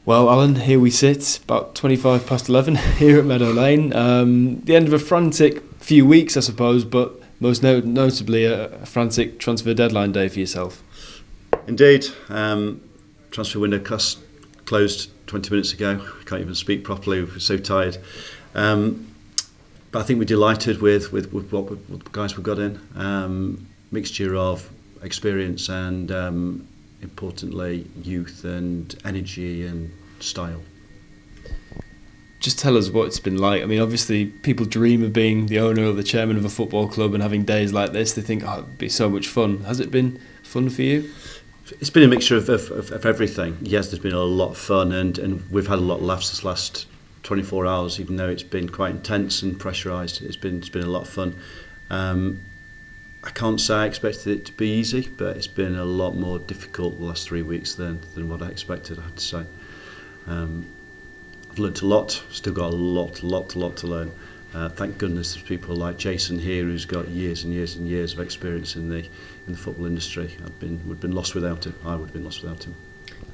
Well, Alan, here we sit, about 25 past 11 here at Meadow Lane. The end of a frantic few weeks, I suppose, but most notably a frantic transfer deadline day for yourself. Indeed. Transfer window closed 20 minutes ago. Can't even speak properly, we're so tired. But I think we're delighted with what the guys we've got in. Mixture of experience and importantly youth and energy and style. Just tell us what it's been like. I mean, obviously people dream of being the owner or the chairman of a football club and having days like this. They think, oh, it'd be so much fun. Has it been fun for you? It's been a mixture of everything. Yes, there's been a lot of fun and we've had a lot of laughs this last 24 hours, even though it's been quite intense and pressurised. It's been a lot of fun. I can't say I expected it to be easy, but it's been a lot more difficult the last 3 weeks than what I expected, I have to say. I've learnt a lot, still got a lot to learn. Thank goodness there's people like Jason here who's got years and years and years of experience in the football industry. Would been lost without him. I would have been lost without him.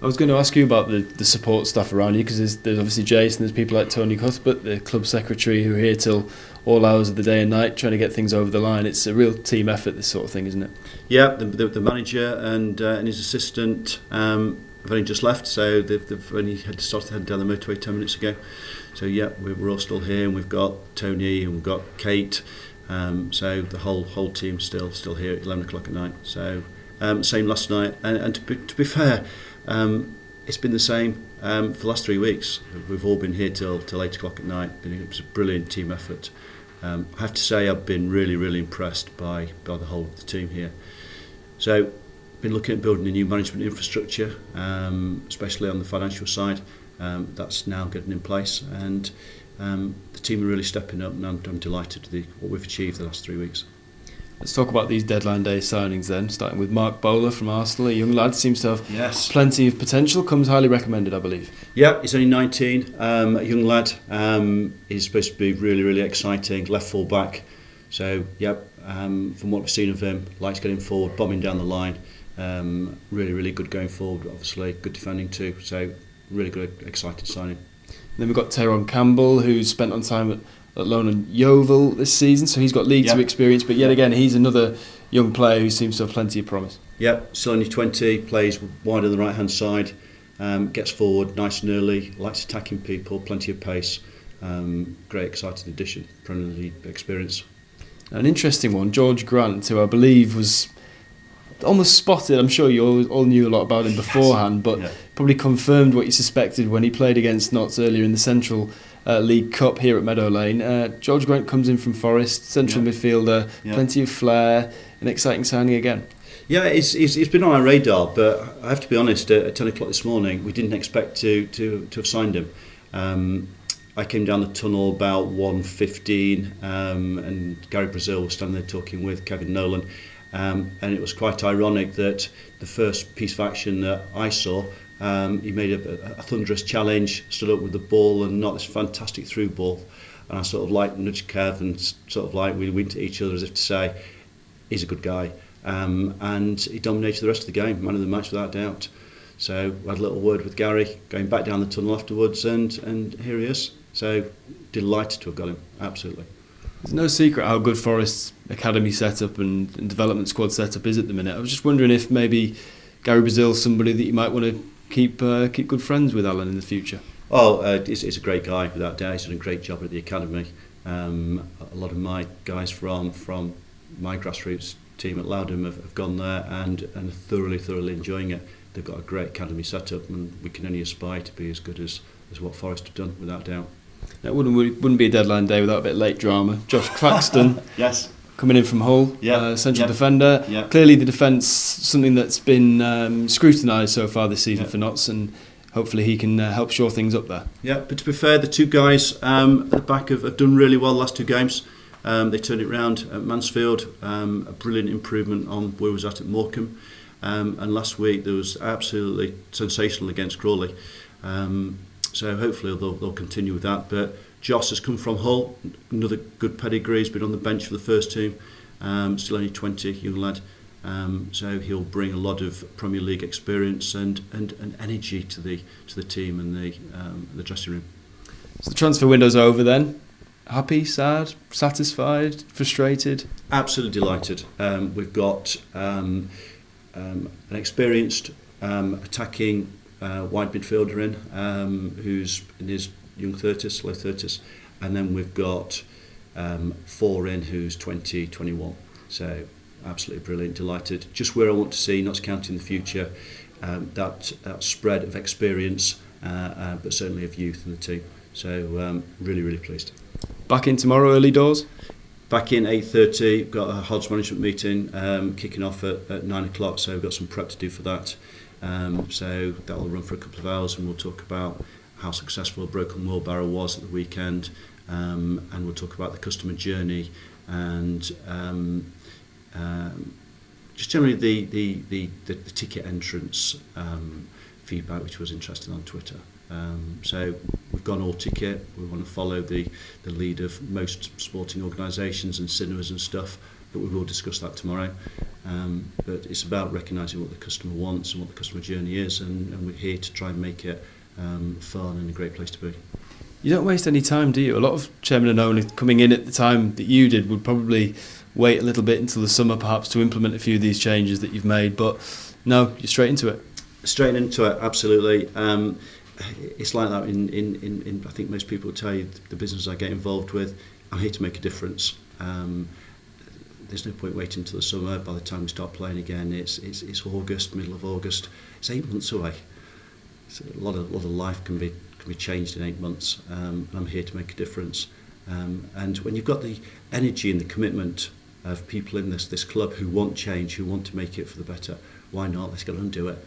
I was going to ask you about the support staff around you, because there's obviously Jason, there's people like Tony Cuthbert, the club secretary, who are here till all hours of the day and night trying to get things over the line. It's a real team effort, this sort of thing, isn't it? Yeah, the manager and his assistant have only just left, so they've only started heading down the motorway 10 minutes ago. So yeah, we're all still here, and we've got Tony and we've got Kate. So the whole team's still here at 11 o'clock at night. So same last night, and to be fair. It's been the same for the last 3 weeks. We've all been here till 8 o'clock at night. It was a brilliant team effort. I have to say I've been really impressed by the whole of the team here. So been looking at building a new management infrastructure, especially on the financial side. That's now getting in place, and the team are really stepping up, and I'm delighted with what we've achieved the last 3 weeks. Let's talk about these deadline day signings then, starting with Mark Bowler from Arsenal. A young lad, seems to have plenty of potential, comes highly recommended, I believe. Yeah, he's only 19, a young lad. He's supposed to be really exciting, left full back. So, from what we've seen of him, likes getting forward, bombing down the line. Really good going forward, obviously, good defending too. So, really good, excited signing. And then we've got Tyrone Campbell, who's spent on time at loan on Yeovil this season, so he's got League Two experience, but yet again he's another young player who seems to have plenty of promise. Still only 20, plays wide on the right hand side, gets forward nice and early, likes attacking people, plenty of pace, great exciting addition, Premier League experience. An interesting one, George Grant, who I believe was almost spotted. I'm sure you all knew a lot about him beforehand, but probably confirmed what you suspected when he played against Notts earlier in the Central League Cup here at Meadow Lane. George Grant comes in from Forest, central midfielder, plenty of flair, an exciting signing again. Yeah, he's been on our radar, but I have to be honest, at 10 o'clock this morning, we didn't expect to have signed him. I came down the tunnel about 1:15, and Gary Brazil was standing there talking with Kevin Nolan, and it was quite ironic that the first piece of action that I saw, he made a thunderous challenge, stood up with the ball and knocked this fantastic through ball, and I sort of like nudged Kev and sort of like we winked at each other as if to say he's a good guy, and he dominated the rest of the game, man of the match without doubt. So I had a little word with Gary going back down the tunnel afterwards, and here he is. So delighted to have got him, absolutely. There's no secret how good Forest's academy setup and development squad setup is at the minute. I was just wondering if maybe Gary Brazil's somebody that you might want to keep good friends with, Alan, in the future. He's a great guy without doubt. He's done a great job at the academy. A lot of my guys from my grassroots team at Loudham have gone there and are thoroughly enjoying it. They've got a great academy set up, and we can only aspire to be as good as what Forest have done, without doubt. It wouldn't be a deadline day without a bit of late drama. Josh Claxton coming in from Hull, central defender. Clearly the defence, something that's been scrutinised so far this season for Notts, and hopefully he can help shore things up there. But to be fair, the two guys at the back have done really well the last two games. They turned it round at Mansfield, a brilliant improvement on where we was at Morecambe, and last week there was absolutely sensational against Crawley. So hopefully they'll continue with that. But Joss has come from Hull, another good pedigree. He's been on the bench for the first team, still only 20, young lad. So he'll bring a lot of Premier League experience and energy to the team and the dressing room. So the transfer window's over then. Happy, sad, satisfied, frustrated? Absolutely delighted. We've got an experienced attacking wide midfielder in, who's in his young 30s, low 30s, and then we've got 4 in who's 20, 21. So absolutely brilliant, delighted. Just where I want to see, not counting the future, that spread of experience, but certainly of youth in the team. So really, really pleased. Back in tomorrow, early doors? Back in 8:30, got a Hodge management meeting kicking off at 9 o'clock, so we've got some prep to do for that. So that will run for a couple of hours, and we'll talk about how successful Broken Wheelbarrow was at the weekend, and we'll talk about the customer journey and just generally the ticket entrance feedback, which was interesting on Twitter. So we've gone all ticket. We want to follow the lead of most sporting organisations and cinemas and stuff, but we will discuss that tomorrow. But it's about recognising what the customer wants and what the customer journey is, and we're here to try and make it fun and a great place to be. You don't waste any time, do you? A lot of chairmen and owners coming in at the time that you did would probably wait a little bit until the summer perhaps to implement a few of these changes that you've made, but no, you're straight into it. Straight into it, absolutely. It's like that in I think most people will tell you the business I get involved with, I'm here to make a difference. There's no point waiting until the summer. By the time we start playing again, it's August, middle of August. It's 8 months away. So a lot of life can be changed in 8 months. And I'm here to make a difference. And when you've got the energy and the commitment of people in this club who want change, who want to make it for the better, why not? Let's go and do it.